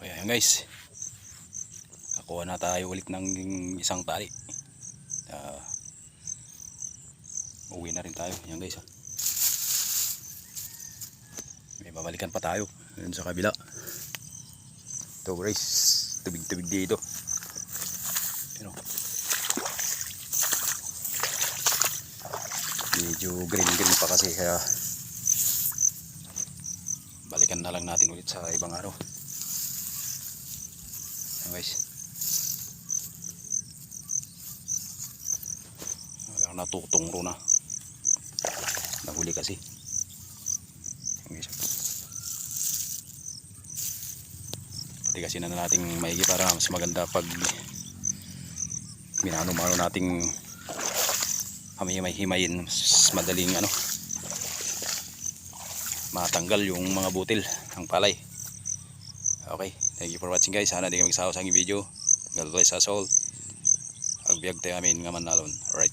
Ayan guys, nakuha na tayo ulit ng isang tali. Uwi na rin tayo. Ayan guys, may babalikan pa tayo yun sa kabila. Ito guys, tubig-tubig dito. Pero medyo green pa kasi, kaya balikan na lang natin ulit sa ibang araw. Ayan guys, walang natutungro na, nahuli kasi. Ayan guys, pati kasi na nating maigi para mas maganda pag minano-mano nating himay-himayin, mas madaling matanggal yung mga butil ng palay. Okay, thank you for watching guys. Sana di ka magsawa sa aking video. God bless us all. Agbyag tayo amin nga manalon. Alright.